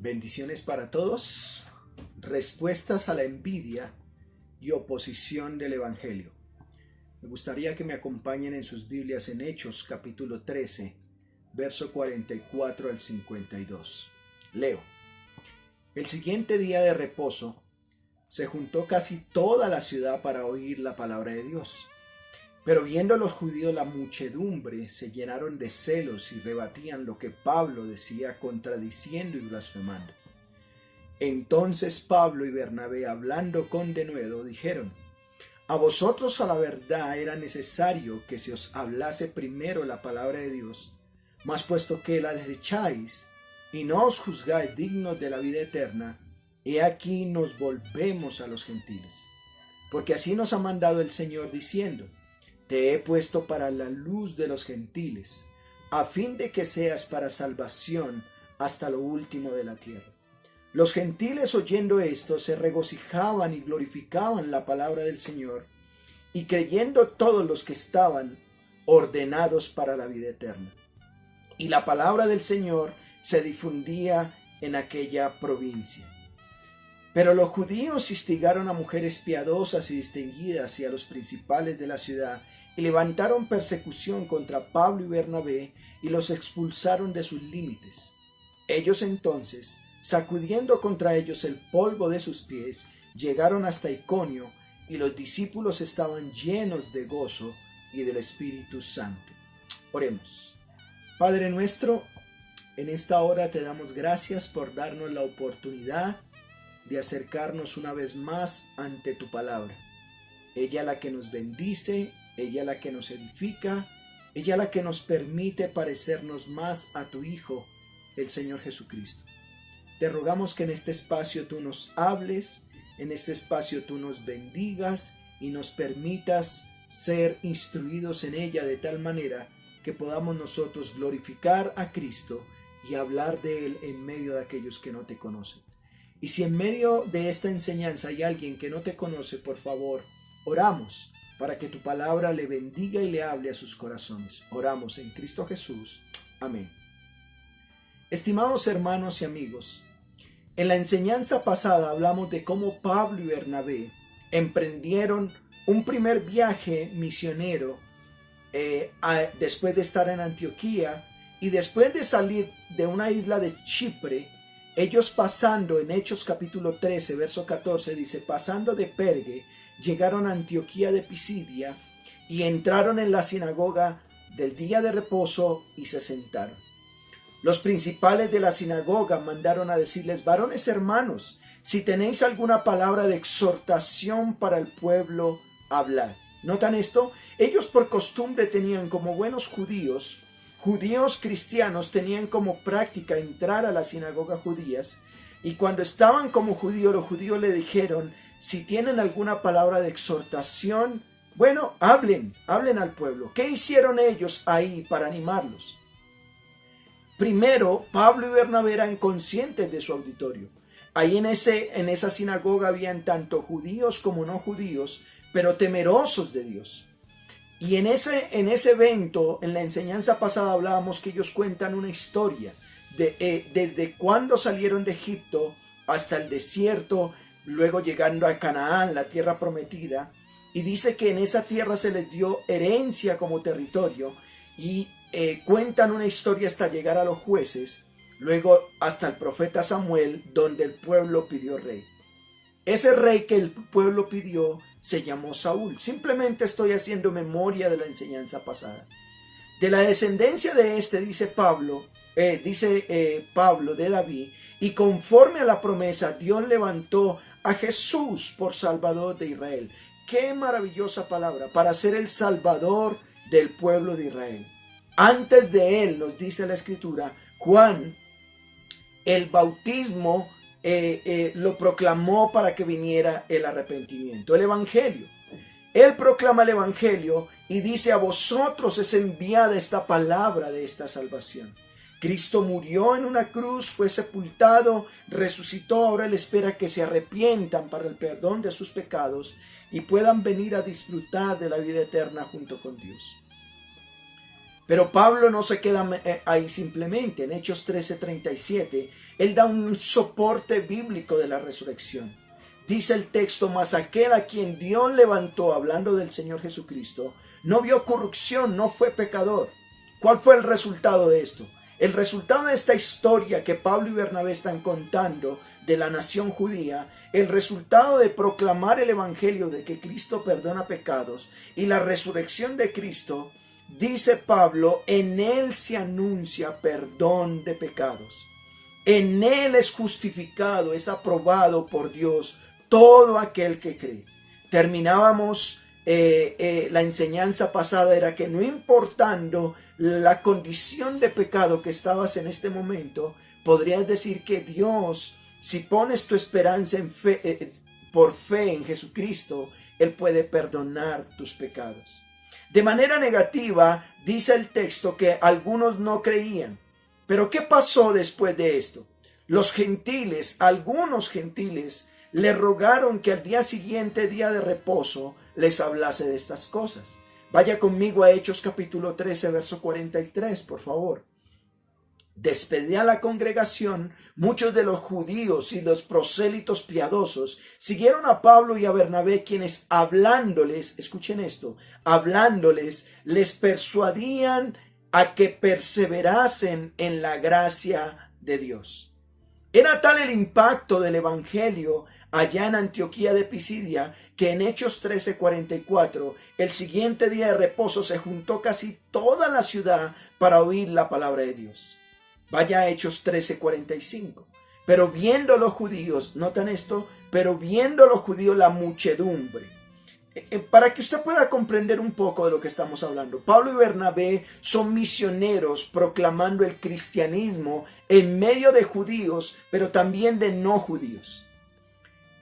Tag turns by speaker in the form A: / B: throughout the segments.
A: Bendiciones para todos. Respuestas a la envidia y oposición del Evangelio. Me gustaría que me acompañen en sus Biblias en Hechos capítulo 13, verso 44 al 52. Leo. El siguiente día de reposo se juntó casi toda la ciudad para oír la palabra de Dios. Pero viendo los judíos la muchedumbre, se llenaron de celos y rebatían lo que Pablo decía, contradiciendo y blasfemando. Entonces Pablo y Bernabé, hablando con denuedo, dijeron: a vosotros a la verdad era necesario que se os hablase primero la palabra de Dios, mas puesto que la desecháis y no os juzgáis dignos de la vida eterna, he aquí nos volvemos a los gentiles. Porque así nos ha mandado el Señor diciendo: te he puesto para la luz de los gentiles, a fin de que seas para salvación hasta lo último de la tierra. Los gentiles, oyendo esto, se regocijaban y glorificaban la palabra del Señor, y creyendo todos los que estaban ordenados para la vida eterna. Y la palabra del Señor se difundía en aquella provincia. Pero los judíos instigaron a mujeres piadosas y distinguidas y a los principales de la ciudad, y levantaron persecución contra Pablo y Bernabé, y los expulsaron de sus límites. Ellos entonces, sacudiendo contra ellos el polvo de sus pies, llegaron hasta Iconio, y los discípulos estaban llenos de gozo y del Espíritu Santo. Oremos. Padre nuestro, en esta hora te damos gracias por darnos la oportunidad de acercarnos una vez más ante tu palabra. Ella la que nos bendice, ella la que nos edifica, ella la que nos permite parecernos más a tu Hijo, el Señor Jesucristo. Te rogamos que en este espacio tú nos hables, en este espacio tú nos bendigas y nos permitas ser instruidos en ella de tal manera que podamos nosotros glorificar a Cristo y hablar de Él en medio de aquellos que no te conocen. Y si en medio de esta enseñanza hay alguien que no te conoce, por favor, oramos para que tu palabra le bendiga y le hable a sus corazones. Oramos en Cristo Jesús. Amén. Estimados hermanos y amigos, en la enseñanza pasada hablamos de cómo Pablo y Bernabé emprendieron un primer viaje misionero después de estar en Antioquía, y después de salir de una isla de Chipre, ellos pasando en Hechos capítulo 13, verso 14, dice: pasando de Perge, llegaron a Antioquía de Pisidia y entraron en la sinagoga del día de reposo y se sentaron. Los principales de la sinagoga mandaron a decirles: varones hermanos, si tenéis alguna palabra de exhortación para el pueblo, hablad. ¿Notan esto? Ellos por costumbre tenían, como buenos judíos cristianos, tenían como práctica entrar a las sinagogas judías, y cuando estaban como judíos, los judíos le dijeron: si tienen alguna palabra de exhortación, bueno, hablen al pueblo. ¿Qué hicieron ellos ahí para animarlos? Primero, Pablo y Bernabé eran conscientes de su auditorio. Ahí en esa sinagoga habían tanto judíos como no judíos, pero temerosos de Dios. Y en ese evento, en la enseñanza pasada hablábamos que ellos cuentan una historia desde cuando salieron de Egipto hasta el desierto, luego llegando a Canaán, la tierra prometida, y dice que en esa tierra se les dio herencia como territorio, y cuentan una historia hasta llegar a los jueces, luego hasta el profeta Samuel, donde el pueblo pidió rey. Ese rey que el pueblo pidió se llamó Saúl. Simplemente estoy haciendo memoria de la enseñanza pasada. De la descendencia de dice Pablo de David, y conforme a la promesa, Dios levantó a Jesús por Salvador de Israel. Qué maravillosa palabra, para ser el Salvador del pueblo de Israel. Antes de él, nos dice la Escritura, Juan, el bautismo lo proclamó para que viniera el arrepentimiento, el evangelio. Él proclama el evangelio y dice: a vosotros es enviada esta palabra de esta salvación. Cristo murió en una cruz, fue sepultado, resucitó. Ahora Él espera que se arrepientan para el perdón de sus pecados y puedan venir a disfrutar de la vida eterna junto con Dios. Pero Pablo no se queda ahí simplemente. En Hechos 13:37, él da un soporte bíblico de la resurrección. Dice el texto: mas aquel a quien Dios levantó, hablando del Señor Jesucristo, no vio corrupción, no fue pecador. ¿Cuál fue el resultado de esto? El resultado de esta historia que Pablo y Bernabé están contando de la nación judía, el resultado de proclamar el evangelio de que Cristo perdona pecados y la resurrección de Cristo, dice Pablo, en él se anuncia perdón de pecados. En él es justificado, es aprobado por Dios todo aquel que cree. Terminábamos la enseñanza pasada, era que no importando la condición de pecado que estabas en este momento, podrías decir que Dios, si pones tu esperanza en fe, por fe en Jesucristo, Él puede perdonar tus pecados. De manera negativa, dice el texto que algunos no creían. Pero ¿qué pasó después de esto? Los gentiles, algunos gentiles, le rogaron que al día siguiente, día de reposo, les hablase de estas cosas. Vaya conmigo a Hechos capítulo 13, verso 43, por favor. Despedida la congregación, muchos de los judíos y los prosélitos piadosos siguieron a Pablo y a Bernabé, quienes hablándoles, escuchen esto, hablándoles, les persuadían a que perseverasen en la gracia de Dios. Era tal el impacto del evangelio allá en Antioquía de Pisidia, que en Hechos 13:44, el siguiente día de reposo, se juntó casi toda la ciudad para oír la palabra de Dios. Vaya a Hechos 13:45. Pero viendo los judíos, notan esto, pero viendo los judíos la muchedumbre. Para que usted pueda comprender un poco de lo que estamos hablando, Pablo y Bernabé son misioneros proclamando el cristianismo en medio de judíos, pero también de no judíos.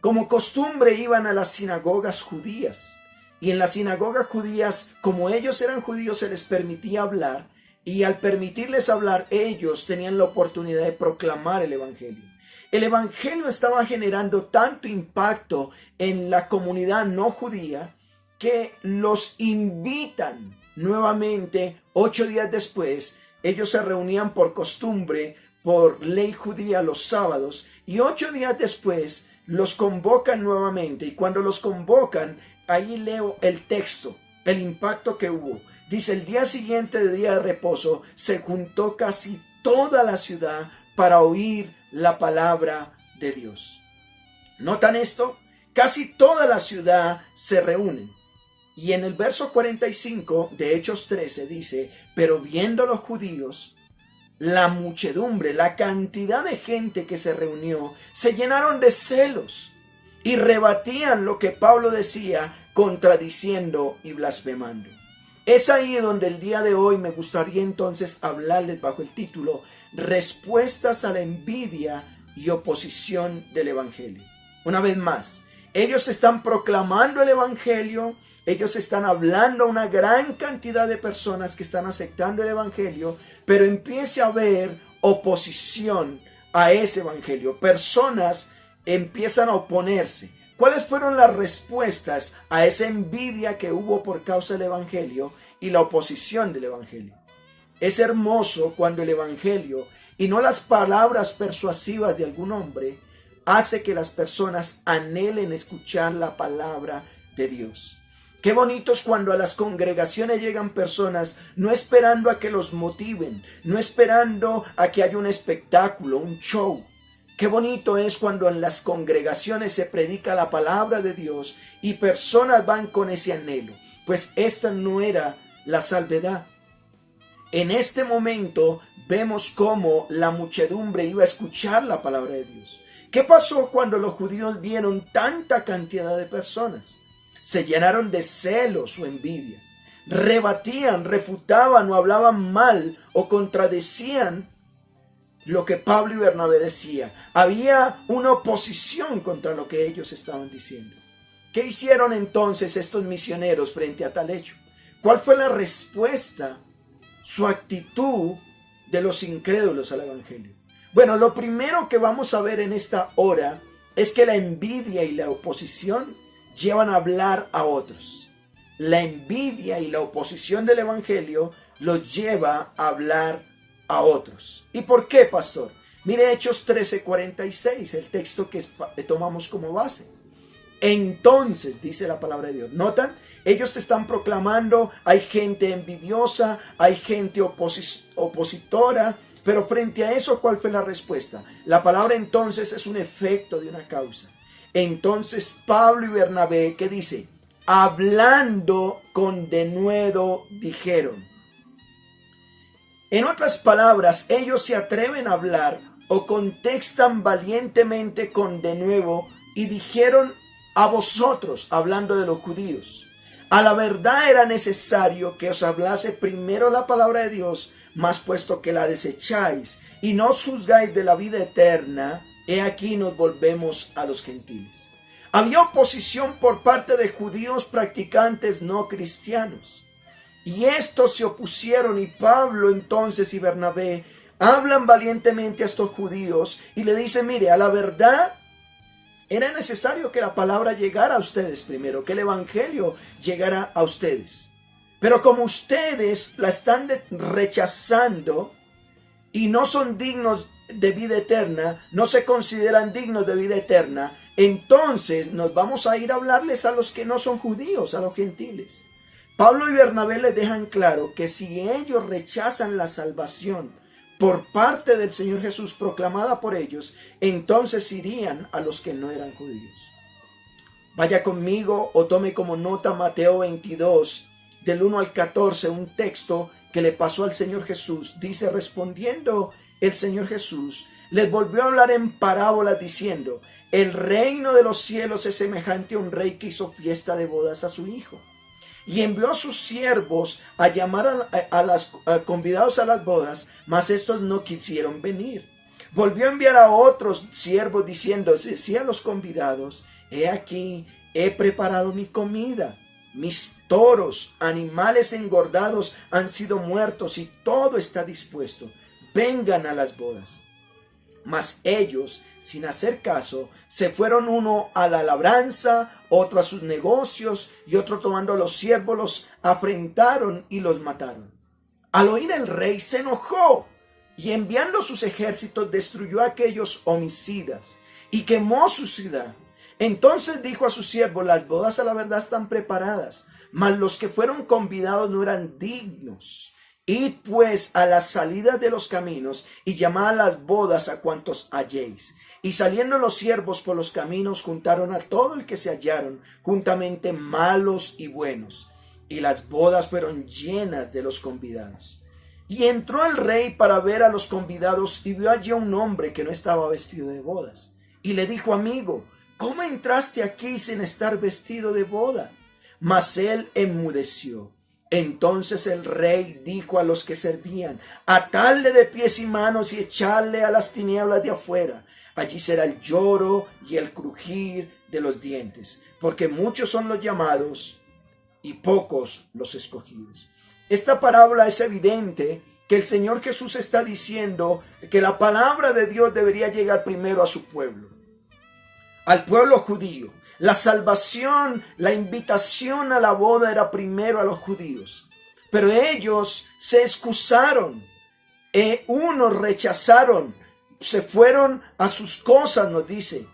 A: Como costumbre iban a las sinagogas judías, y en las sinagogas judías, como ellos eran judíos, se les permitía hablar, y al permitirles hablar, ellos tenían la oportunidad de proclamar el evangelio. El evangelio estaba generando tanto impacto en la comunidad no judía que los invitan nuevamente 8 días después. Ellos se reunían por costumbre, por ley judía, los sábados, y 8 días después los convocan nuevamente. Y cuando los convocan, ahí leo el texto, el impacto que hubo. Dice: el día siguiente de día de reposo se juntó casi toda la ciudad para oír la palabra de Dios. ¿Notan esto? Casi toda la ciudad se reúnen. Y en el verso 45 de Hechos 13 dice: pero viendo los judíos la muchedumbre, la cantidad de gente que se reunió, se llenaron de celos y rebatían lo que Pablo decía, contradiciendo y blasfemando. Es ahí donde el día de hoy me gustaría entonces hablarles bajo el título: respuestas a la envidia y oposición del evangelio. Una vez más, ellos están proclamando el evangelio, ellos están hablando a una gran cantidad de personas que están aceptando el evangelio, pero empieza a haber oposición a ese evangelio. Personas empiezan a oponerse. ¿Cuáles fueron las respuestas a esa envidia que hubo por causa del evangelio y la oposición del evangelio? Es hermoso cuando el evangelio, y no las palabras persuasivas de algún hombre, hace que las personas anhelen escuchar la palabra de Dios. Qué bonito es cuando a las congregaciones llegan personas no esperando a que los motiven, no esperando a que haya un espectáculo, un show. Qué bonito es cuando en las congregaciones se predica la palabra de Dios y personas van con ese anhelo. Pues esta no era la salvedad. En este momento vemos cómo la muchedumbre iba a escuchar la palabra de Dios. ¿Qué pasó cuando los judíos vieron tanta cantidad de personas? Se llenaron de celos o envidia. Rebatían, refutaban o hablaban mal o contradecían lo que Pablo y Bernabé decían. Había una oposición contra lo que ellos estaban diciendo. ¿Qué hicieron entonces estos misioneros frente a tal hecho? ¿Cuál fue la respuesta, su actitud de los incrédulos al evangelio? Bueno, lo primero que vamos a ver en esta hora es que la envidia y la oposición llevan a hablar a otros. la envidia y la oposición del evangelio los lleva a hablar a otros. ¿Y por qué, pastor? Mire Hechos 13:46, el texto que tomamos como base. Entonces, dice la palabra de Dios, ¿notan? Ellos están proclamando, hay gente envidiosa, hay gente opositora, pero frente a eso, ¿cuál fue la respuesta? La palabra entonces es un efecto de una causa. Entonces Pablo y Bernabé, ¿qué dice? Hablando con denuedo dijeron. En otras palabras, ellos se atreven a hablar o contestan valientemente con denuedo y dijeron a vosotros, hablando de los judíos, a la verdad era necesario que os hablase primero la palabra de Dios, mas puesto que la desecháis y no os juzgáis de la vida eterna, he aquí nos volvemos a los gentiles. Había oposición por parte de judíos practicantes no cristianos. Y estos se opusieron, y Pablo entonces y Bernabé hablan valientemente a estos judíos y le dicen, mire, a la verdad era necesario que la palabra llegara a ustedes primero, que el evangelio llegara a ustedes. Pero como ustedes la están rechazando y no son dignos de vida eterna, no se consideran dignos de vida eterna, entonces nos vamos a ir a hablarles a los que no son judíos, a los gentiles. Pablo y Bernabé les dejan claro que si ellos rechazan la salvación por parte del Señor Jesús proclamada por ellos, entonces irían a los que no eran judíos. Vaya conmigo o tome como nota Mateo 22, del 1 al 14, un texto que le pasó al Señor Jesús. Dice, respondiendo el Señor Jesús, les volvió a hablar en parábolas diciendo, el reino de los cielos es semejante a un rey que hizo fiesta de bodas a su hijo. Y envió a sus siervos a llamar a los convidados a las bodas, mas estos no quisieron venir. Volvió a enviar a otros siervos diciendo, decía a los convidados, he aquí, he preparado mi comida. Mis toros, animales engordados han sido muertos y todo está dispuesto. Vengan a las bodas. Mas ellos, sin hacer caso, se fueron uno a la labranza, otro a sus negocios, y otro tomando a los siervos los afrentaron y los mataron. Al oír el rey se enojó, y enviando sus ejércitos destruyó a aquellos homicidas, y quemó su ciudad. Entonces dijo a sus siervos, las bodas a la verdad están preparadas, mas los que fueron convidados no eran dignos. Id pues a las salidas de los caminos y llamad a las bodas a cuantos halléis. Y saliendo los siervos por los caminos juntaron a todo el que se hallaron, juntamente malos y buenos. Y las bodas fueron llenas de los convidados. Y entró el rey para ver a los convidados y vio allí a un hombre que no estaba vestido de bodas. Y le dijo, amigo, ¿cómo entraste aquí sin estar vestido de boda? Mas él enmudeció. Entonces el rey dijo a los que servían, atadle de pies y manos y echarle a las tinieblas de afuera. Allí será el lloro y el crujir de los dientes, porque muchos son los llamados y pocos los escogidos. Esta parábola es evidente que el Señor Jesús está diciendo que la palabra de Dios debería llegar primero a su pueblo, al pueblo judío. La salvación, la invitación a la boda era primero a los judíos. Pero ellos se excusaron. Unos rechazaron. Se fueron a sus cosas, nos dice.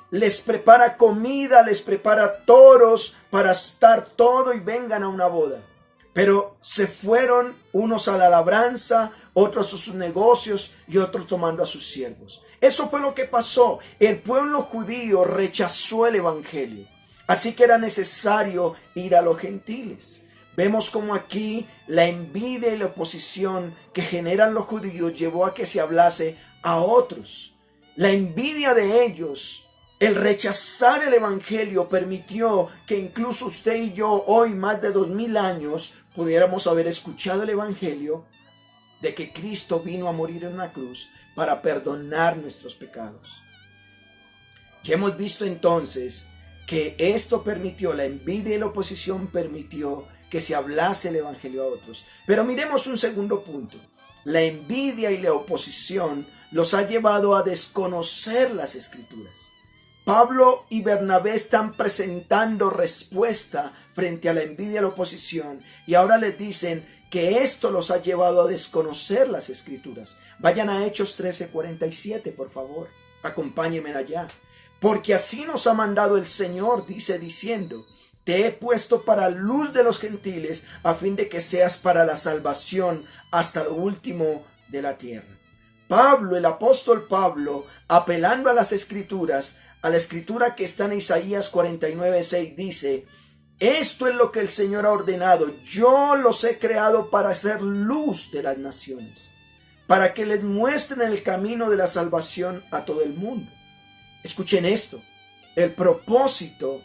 A: Les prepara comida, les prepara toros para estar todo y vengan a una boda. Pero se fueron unos a la labranza, otros a sus negocios y otros tomando a sus siervos. Eso fue lo que pasó. El pueblo judío rechazó el evangelio. Así que era necesario ir a los gentiles. Vemos como aquí la envidia y la oposición que generan los judíos llevó a que se hablase a otros. La envidia de ellos, el rechazar el evangelio permitió que incluso usted y yo hoy, más de 2000 años, pudiéramos haber escuchado el evangelio de que Cristo vino a morir en una cruz para perdonar nuestros pecados. Y hemos visto entonces que esto permitió, la envidia y la oposición permitió que se hablase el evangelio a otros. Pero miremos un segundo punto. La envidia y la oposición los ha llevado a desconocer las escrituras. Pablo y Bernabé están presentando respuesta frente a la envidia y la oposición, y ahora les dicen que esto los ha llevado a desconocer las Escrituras. Vayan a Hechos 13:47, por favor. Acompáñenme allá. Porque así nos ha mandado el Señor, dice diciendo: te he puesto para luz de los gentiles, a fin de que seas para la salvación hasta lo último de la tierra. Pablo, el apóstol Pablo, apelando a las Escrituras, a la escritura que está en Isaías 49:6, dice: esto es lo que el Señor ha ordenado, yo los he creado para hacer luz de las naciones, para que les muestren el camino de la salvación a todo el mundo. Escuchen esto, el propósito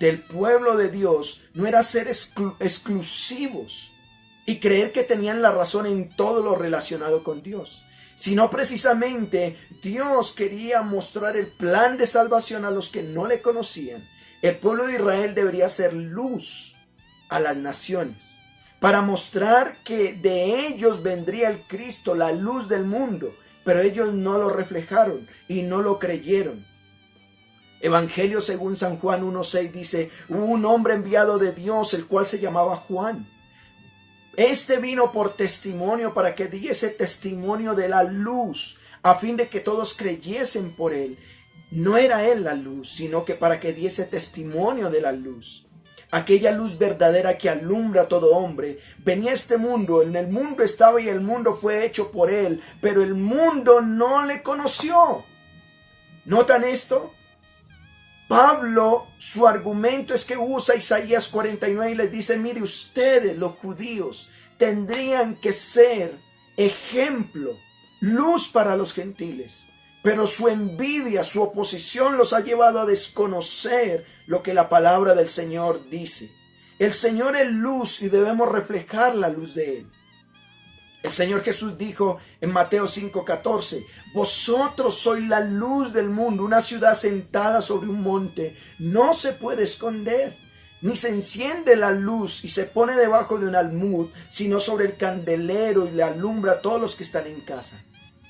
A: del pueblo de Dios no era ser exclusivos y creer que tenían la razón en todo lo relacionado con Dios, sino precisamente Dios quería mostrar el plan de salvación a los que no le conocían. El pueblo de Israel debería ser luz a las naciones, para mostrar que de ellos vendría el Cristo, la luz del mundo, pero ellos no lo reflejaron y no lo creyeron. Evangelio según San Juan 1:6 dice: hubo un hombre enviado de Dios, el cual se llamaba Juan. Este vino por testimonio, para que diese testimonio de la luz, a fin de que todos creyesen por él. No era él la luz, sino que para que diese testimonio de la luz. Aquella luz verdadera que alumbra a todo hombre. Venía a este mundo, en el mundo estaba y el mundo fue hecho por él, pero el mundo no le conoció. ¿Notan esto? Pablo, su argumento es que usa Isaías 49 y les dice: mire, ustedes, los judíos, tendrían que ser ejemplo, luz para los gentiles. Pero su envidia, su oposición los ha llevado a desconocer lo que la palabra del Señor dice. El Señor es luz y debemos reflejar la luz de él. El Señor Jesús dijo en Mateo 5:14: vosotros sois la luz del mundo. Una ciudad sentada sobre un monte no se puede esconder, ni se enciende la luz y se pone debajo de un almud, sino sobre el candelero y le alumbra a todos los que están en casa.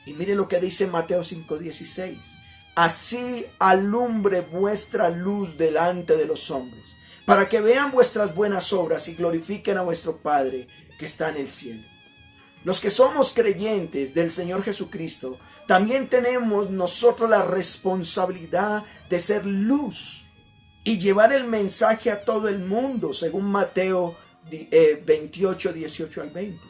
A: Y mire lo que dice Mateo 5:16: así alumbre vuestra luz delante de los hombres, para que vean vuestras buenas obras y glorifiquen a vuestro Padre que está en el cielo. Los que somos creyentes del Señor Jesucristo, también tenemos nosotros la responsabilidad de ser luz y llevar el mensaje a todo el mundo, según Mateo 28, 18 al 20.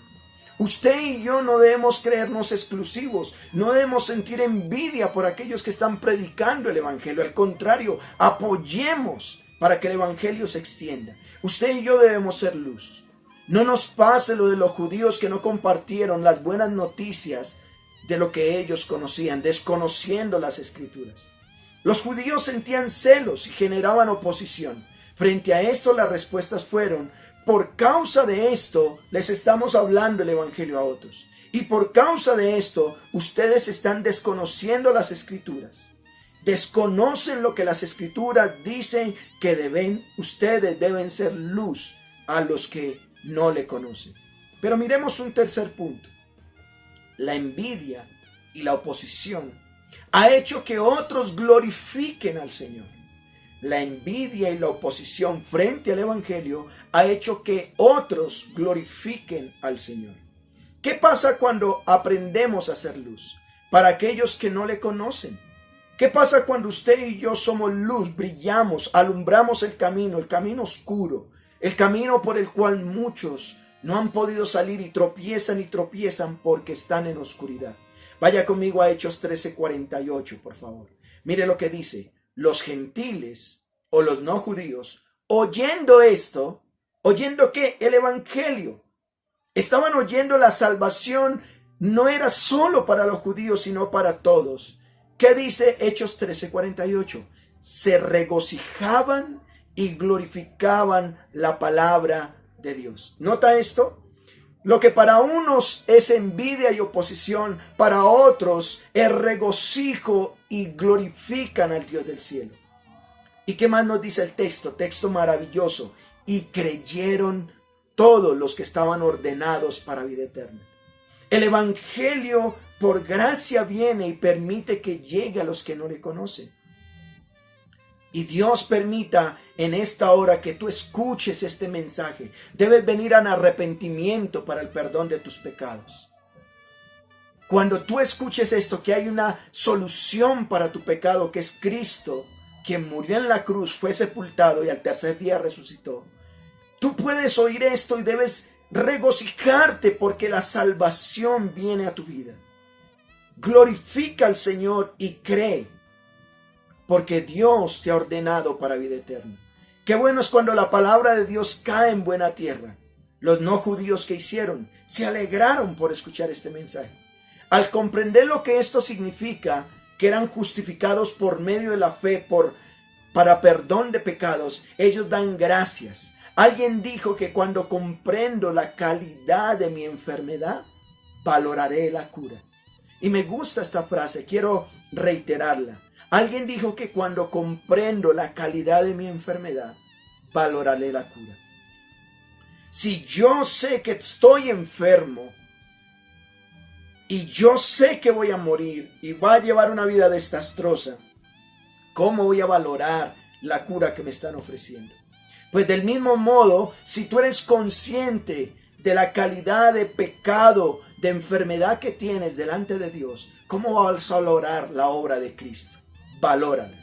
A: Usted y yo no debemos creernos exclusivos, no debemos sentir envidia por aquellos que están predicando el Evangelio. Al contrario, apoyemos para que el Evangelio se extienda. Usted y yo debemos ser luz. No nos pase lo de los judíos que no compartieron las buenas noticias de lo que ellos conocían, desconociendo las Escrituras. Los judíos sentían celos y generaban oposición. Frente a esto, las respuestas fueron: por causa de esto les estamos hablando el Evangelio a otros. Y por causa de esto ustedes están desconociendo las Escrituras. Desconocen lo que las Escrituras dicen que ustedes deben ser luz a los que no le conocen. Pero miremos un tercer punto. La envidia y la oposición ha hecho que otros glorifiquen al Señor. La envidia y la oposición frente al Evangelio ha hecho que otros glorifiquen al Señor. ¿Qué pasa cuando aprendemos a hacer luz para aquellos que no le conocen? ¿Qué pasa cuando usted y yo somos luz, brillamos, alumbramos el camino oscuro, el camino por el cual muchos no han podido salir y tropiezan porque están en oscuridad? Vaya conmigo a Hechos 13:48, por favor. Mire lo que dice: los gentiles o los no judíos, oyendo esto, ¿oyendo qué? El Evangelio. Estaban oyendo la salvación, no era solo para los judíos, sino para todos. ¿Qué dice Hechos 13:48? Se regocijaban y glorificaban la palabra de Dios. ¿Nota esto? Lo que para unos es envidia y oposición, para otros es regocijo y glorifican al Dios del cielo. ¿Y qué más nos dice el texto? Texto maravilloso. Y creyeron todos los que estaban ordenados para vida eterna. El Evangelio por gracia viene y permite que llegue a los que no le conocen. Y Dios permita en esta hora que tú escuches este mensaje. Debes venir al arrepentimiento para el perdón de tus pecados. Cuando tú escuches esto, que hay una solución para tu pecado, que es Cristo, quien murió en la cruz, fue sepultado y al tercer día resucitó. Tú puedes oír esto y debes regocijarte porque la salvación viene a tu vida. Glorifica al Señor y cree, porque Dios te ha ordenado para vida eterna. Qué bueno es cuando la palabra de Dios cae en buena tierra. Los no judíos que hicieron se alegraron por escuchar este mensaje. Al comprender lo que esto significa, que eran justificados por medio de la fe para perdón de pecados, ellos dan gracias. Alguien dijo que cuando comprendo la calidad de mi enfermedad, valoraré la cura. Y me gusta esta frase, quiero reiterarla. Alguien dijo que cuando comprendo la calidad de mi enfermedad, valoraré la cura. Si yo sé que estoy enfermo y yo sé que voy a morir y voy a llevar una vida desastrosa, ¿cómo voy a valorar la cura que me están ofreciendo? Pues del mismo modo, si tú eres consciente de la calidad de pecado, de enfermedad que tienes delante de Dios, ¿cómo vas a valorar la obra de Cristo? Valórala.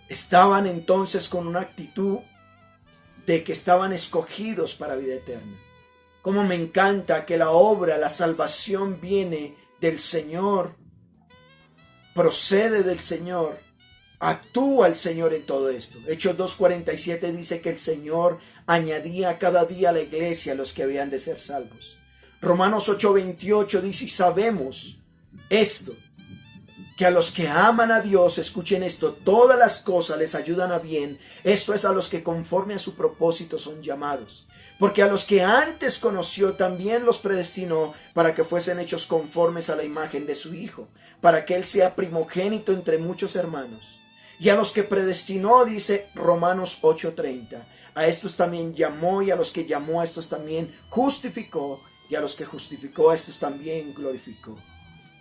A: Estaban entonces con una actitud de que estaban escogidos para vida eterna. Como me encanta que la obra, la salvación viene del Señor, procede del Señor, actúa el Señor en todo esto. Hechos 2:47 dice que el Señor añadía cada día a la iglesia a los que habían de ser salvos. Romanos 8:28 dice, y sabemos esto, que a los que aman a Dios, escuchen esto, todas las cosas les ayudan a bien. Esto es a los que conforme a su propósito son llamados. Porque a los que antes conoció también los predestinó para que fuesen hechos conformes a la imagen de su Hijo, para que Él sea primogénito entre muchos hermanos. Y a los que predestinó, dice Romanos 8:30, a estos también llamó, y a los que llamó a estos también justificó, y a los que justificó a estos también glorificó.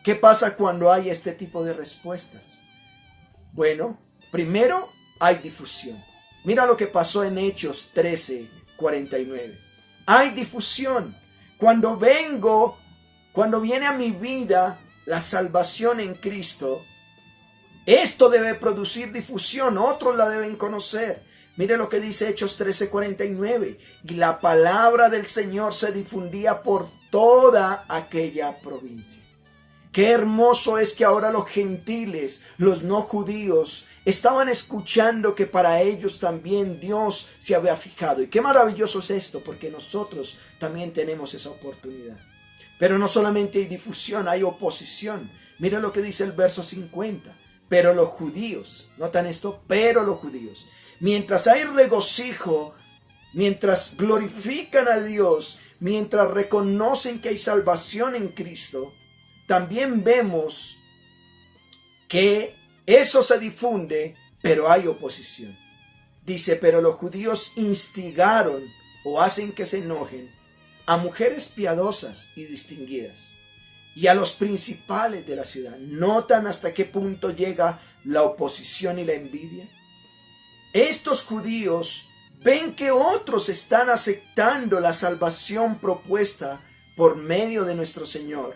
A: ¿Qué pasa cuando hay este tipo de respuestas? Bueno, primero hay difusión. Mira lo que pasó en Hechos 13:49. Hay difusión. Cuando viene a mi vida la salvación en Cristo, esto debe producir difusión. Otros la deben conocer. Mire lo que dice Hechos 13:49. Y la palabra del Señor se difundía por toda aquella provincia. Qué hermoso es que ahora los gentiles, los no judíos, estaban escuchando que para ellos también Dios se había fijado. Y qué maravilloso es esto, porque nosotros también tenemos esa oportunidad. Pero no solamente hay difusión, hay oposición. Mira lo que dice el verso 50. Pero los judíos, notan esto, pero los judíos, mientras hay regocijo, mientras glorifican a Dios, mientras reconocen que hay salvación en Cristo, también vemos que eso se difunde, pero hay oposición. Dice, pero los judíos instigaron o hacen que se enojen a mujeres piadosas y distinguidas y a los principales de la ciudad. ¿Notan hasta qué punto llega la oposición y la envidia? Estos judíos ven que otros están aceptando la salvación propuesta por medio de nuestro Señor.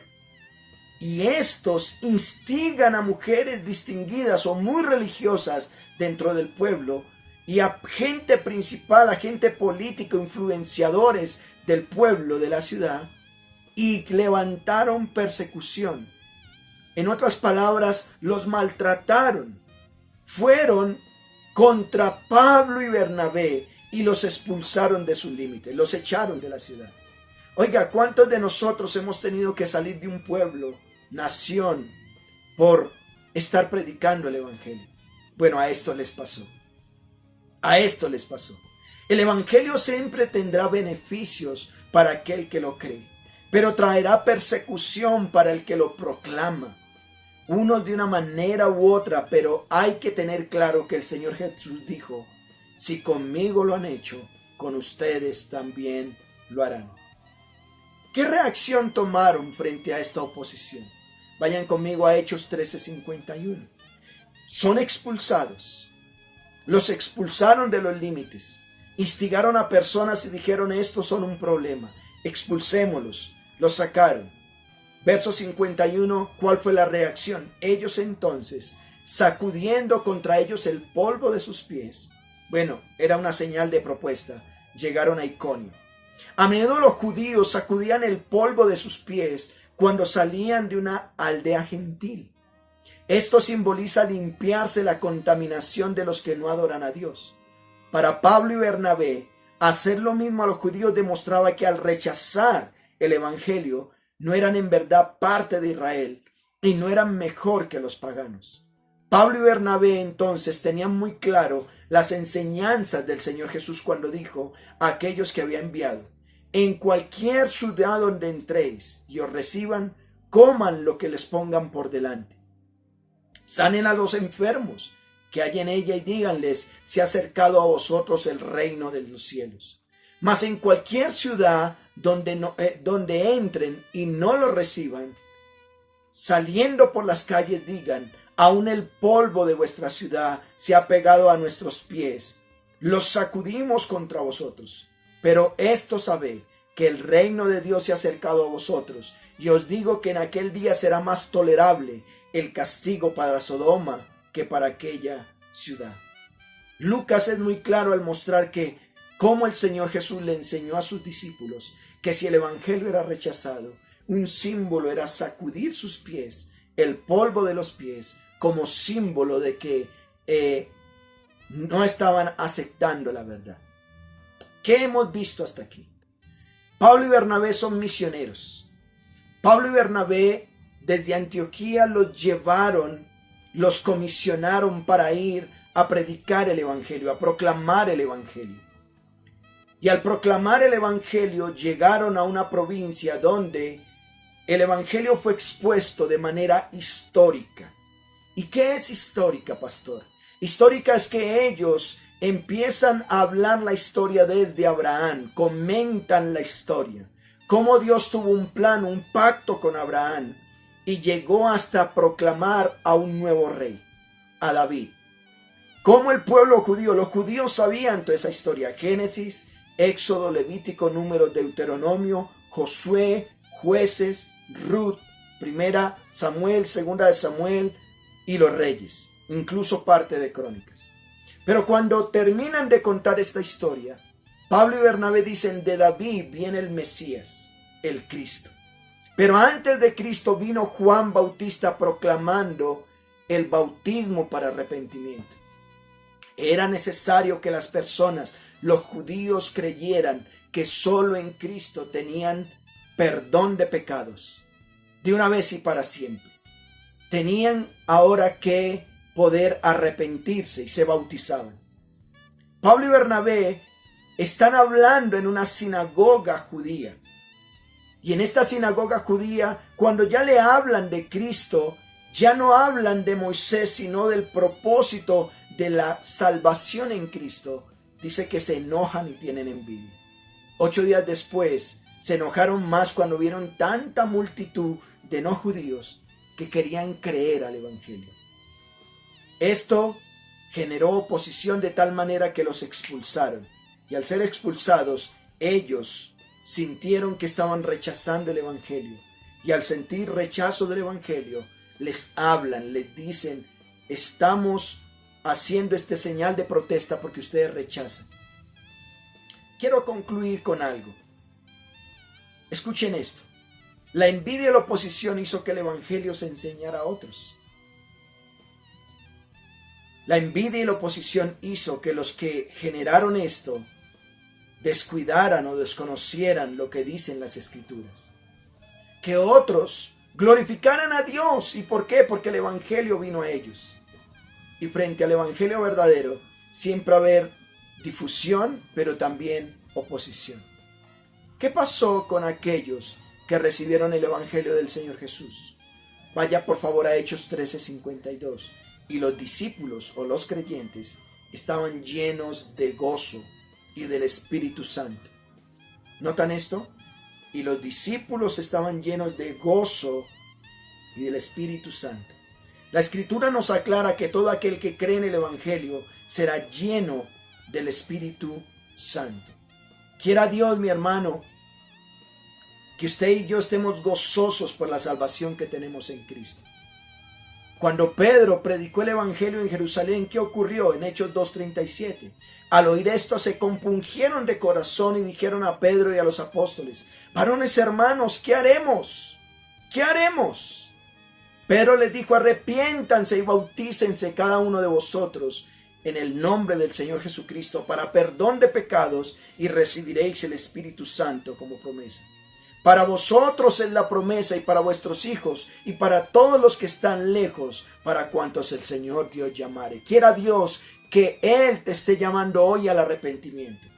A: Y estos instigan a mujeres distinguidas o muy religiosas dentro del pueblo y a gente principal, a gente política, influenciadores del pueblo, de la ciudad, y levantaron persecución. En otras palabras, los maltrataron. Fueron contra Pablo y Bernabé y los expulsaron de sus límites, los echaron de la ciudad. Oiga, ¿cuántos de nosotros hemos tenido que salir de un pueblo, nación, por estar predicando el evangelio? Bueno, a esto les pasó. A esto les pasó. El evangelio siempre tendrá beneficios para aquel que lo cree, pero traerá persecución para el que lo proclama. Unos de una manera u otra, pero hay que tener claro que el Señor Jesús dijo, si conmigo lo han hecho, con ustedes también lo harán. ¿Qué reacción tomaron frente a esta oposición? Vayan conmigo a Hechos 13:51. son expulsados. Los expulsaron de los límites. Instigaron a personas y dijeron, estos son un problema, expulsémoslos. Los sacaron. Verso 51, ¿cuál fue la reacción? Ellos entonces, sacudiendo contra ellos el polvo de sus pies. Bueno, era una señal de propuesta. Llegaron a Iconio. A menudo los judíos sacudían el polvo de sus pies cuando salían de una aldea gentil. Esto simboliza limpiarse la contaminación de los que no adoran a Dios. Para Pablo y Bernabé, hacer lo mismo a los judíos demostraba que al rechazar el evangelio, no eran en verdad parte de Israel y no eran mejor que los paganos. Pablo y Bernabé entonces tenían muy claro las enseñanzas del Señor Jesús cuando dijo a aquellos que había enviado: en cualquier ciudad donde entréis y os reciban, coman lo que les pongan por delante. Sanen a los enfermos que hay en ella y díganles: se ha acercado a vosotros el reino de los cielos. Mas en cualquier ciudad donde entren y no lo reciban, saliendo por las calles digan: aún el polvo de vuestra ciudad se ha pegado a nuestros pies, los sacudimos contra vosotros. Pero esto sabed, que el reino de Dios se ha acercado a vosotros, y os digo que en aquel día será más tolerable el castigo para Sodoma que para aquella ciudad. Lucas es muy claro al mostrar que cómo el Señor Jesús le enseñó a sus discípulos que si el evangelio era rechazado, un símbolo era sacudir sus pies, el polvo de los pies, como símbolo de que no estaban aceptando la verdad. ¿Qué hemos visto hasta aquí? Pablo y Bernabé son misioneros. Pablo y Bernabé desde Antioquía los comisionaron para ir a predicar el evangelio, a proclamar el evangelio. Y al proclamar el evangelio llegaron a una provincia donde el evangelio fue expuesto de manera histórica. ¿Y qué es histórica, pastor? Histórica es que ellos empiezan a hablar la historia desde Abraham, comentan la historia, cómo Dios tuvo un plan, un pacto con Abraham y llegó hasta proclamar a un nuevo rey, a David. Cómo el pueblo judío, los judíos sabían toda esa historia: Génesis, Éxodo, Levítico, Números, Deuteronomio, Josué, Jueces, Ruth, Primera Samuel, Segunda de Samuel y los Reyes, incluso parte de Crónicas. Pero cuando terminan de contar esta historia, Pablo y Bernabé dicen: de David viene el Mesías, el Cristo. Pero antes de Cristo vino Juan Bautista proclamando el bautismo para arrepentimiento. Era necesario que las personas, los judíos, creyeran que solo en Cristo tenían perdón de pecados, de una vez y para siempre. Tenían ahora que poder arrepentirse y se bautizaban. Pablo y Bernabé están hablando en una sinagoga judía. Y en esta sinagoga judía, cuando ya le hablan de Cristo, ya no hablan de Moisés, sino del propósito de la salvación en Cristo. Dice que se enojan y tienen envidia. 8 días después, se enojaron más cuando vieron tanta multitud de no judíos que querían creer al evangelio. Esto generó oposición de tal manera que los expulsaron. Y al ser expulsados, ellos sintieron que estaban rechazando el evangelio. Y al sentir rechazo del evangelio, les hablan, les dicen: estamos haciendo este señal de protesta porque ustedes rechazan. Quiero concluir con algo. Escuchen esto. La envidia y la oposición hizo que el evangelio se enseñara a otros. La envidia y la oposición hizo que los que generaron esto descuidaran o desconocieran lo que dicen las Escrituras. Que otros glorificaran a Dios. ¿Y por qué? Porque el evangelio vino a ellos. Y frente al evangelio verdadero siempre va a haber difusión, pero también oposición. ¿Qué pasó con aquellos que recibieron el evangelio del Señor Jesús? Vaya por favor a Hechos 13:52. Y los discípulos o los creyentes estaban llenos de gozo y del Espíritu Santo. ¿Notan esto? Y los discípulos estaban llenos de gozo y del Espíritu Santo. La Escritura nos aclara que todo aquel que cree en el Evangelio será lleno del Espíritu Santo. Quiera Dios, mi hermano, que usted y yo estemos gozosos por la salvación que tenemos en Cristo. Cuando Pedro predicó el Evangelio en Jerusalén, ¿qué ocurrió? En Hechos 2:37. Al oír esto se compungieron de corazón y dijeron a Pedro y a los apóstoles: varones hermanos, ¿qué haremos? ¿Qué haremos? Pedro les dijo: arrepiéntanse y bautícense cada uno de vosotros en el nombre del Señor Jesucristo para perdón de pecados y recibiréis el Espíritu Santo como promesa. Para vosotros es la promesa y para vuestros hijos y para todos los que están lejos, para cuantos el Señor Dios llamare. Quiera Dios que Él te esté llamando hoy al arrepentimiento.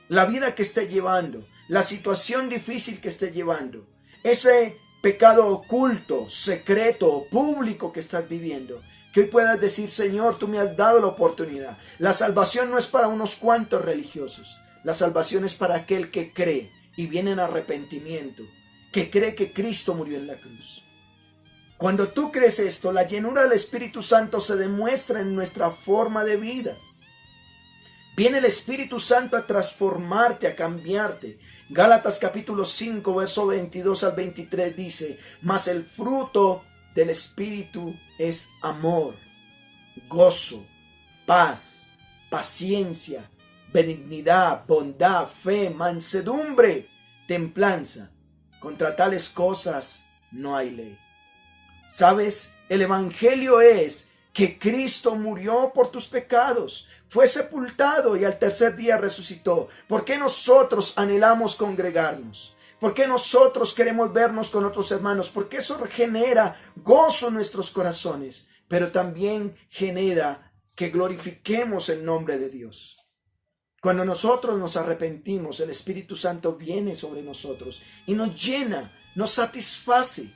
A: La vida que esté llevando, la situación difícil que esté llevando, ese pecado oculto, secreto, público que estás viviendo, que hoy puedas decir: Señor, tú me has dado la oportunidad. La salvación no es para unos cuantos religiosos. La salvación es para aquel que cree y viene en arrepentimiento, que cree que Cristo murió en la cruz. Cuando tú crees esto, la llenura del Espíritu Santo se demuestra en nuestra forma de vida. Viene el Espíritu Santo a transformarte, a cambiarte. Gálatas capítulo 5, verso 22 al 23 dice: mas el fruto del Espíritu es amor, gozo, paz, paciencia, benignidad, bondad, fe, mansedumbre, templanza. Contra tales cosas no hay ley. ¿Sabes? El Evangelio es que Cristo murió por tus pecados, fue sepultado y al tercer día resucitó. ¿Por qué nosotros anhelamos congregarnos? ¿Por qué nosotros queremos vernos con otros hermanos? Porque eso genera gozo en nuestros corazones, pero también genera que glorifiquemos el nombre de Dios. Cuando nosotros nos arrepentimos, el Espíritu Santo viene sobre nosotros y nos llena, nos satisface.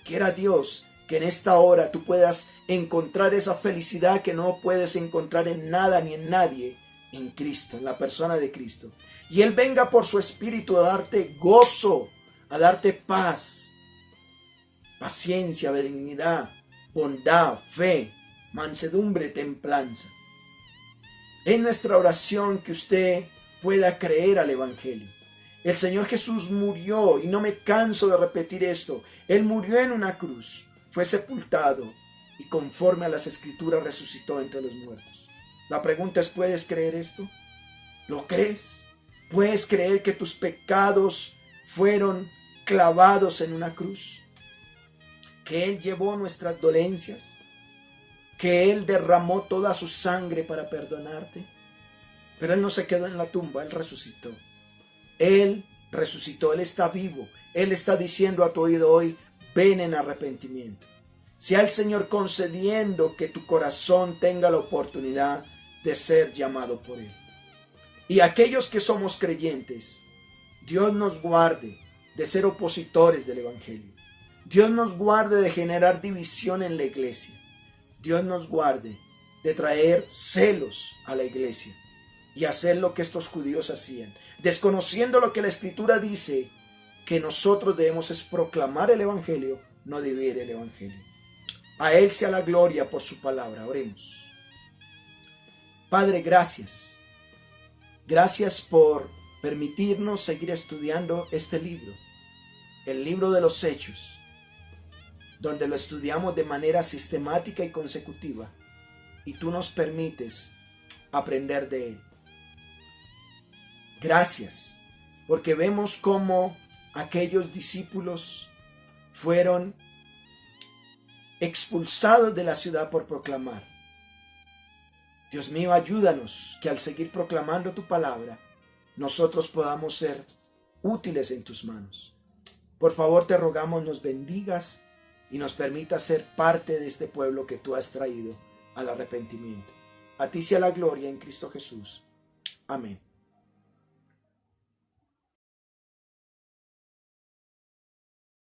A: Quiera Dios que en esta hora tú puedas encontrar esa felicidad que no puedes encontrar en nada ni en nadie, en Cristo, en la persona de Cristo. Y Él venga por su Espíritu a darte gozo, a darte paz, paciencia, benignidad, bondad, fe, mansedumbre, templanza. Es nuestra oración que usted pueda creer al Evangelio. El Señor Jesús murió, y no me canso de repetir esto. Él murió en una cruz, fue sepultado y conforme a las Escrituras resucitó entre los muertos. La pregunta es: ¿puedes creer esto? ¿Lo crees? ¿Puedes creer que tus pecados fueron clavados en una cruz? ¿Que Él llevó nuestras dolencias? ¿Que Él derramó toda su sangre para perdonarte? Pero Él no se quedó en la tumba, Él resucitó. Él resucitó, Él está vivo. Él está diciendo a tu oído hoy: ven en arrepentimiento. Sea el Señor concediendo que tu corazón tenga la oportunidad de ser llamado por Él. Y aquellos que somos creyentes, Dios nos guarde de ser opositores del Evangelio. Dios nos guarde de generar división en la iglesia. Dios nos guarde de traer celos a la iglesia y hacer lo que estos judíos hacían, desconociendo lo que la Escritura dice, que nosotros debemos es proclamar el Evangelio, no dividir el Evangelio. A Él sea la gloria por su palabra. Oremos. Padre, gracias. Gracias por permitirnos seguir estudiando este libro, el libro de los Hechos, donde lo estudiamos de manera sistemática y consecutiva, y tú nos permites aprender de él. Gracias, porque vemos cómo aquellos discípulos fueron expulsados de la ciudad por proclamar. Dios mío, ayúdanos que al seguir proclamando tu palabra, nosotros podamos ser útiles en tus manos. Por favor, te rogamos nos bendigas y nos permitas ser parte de este pueblo que tú has traído al arrepentimiento. A ti sea la gloria en Cristo Jesús. Amén.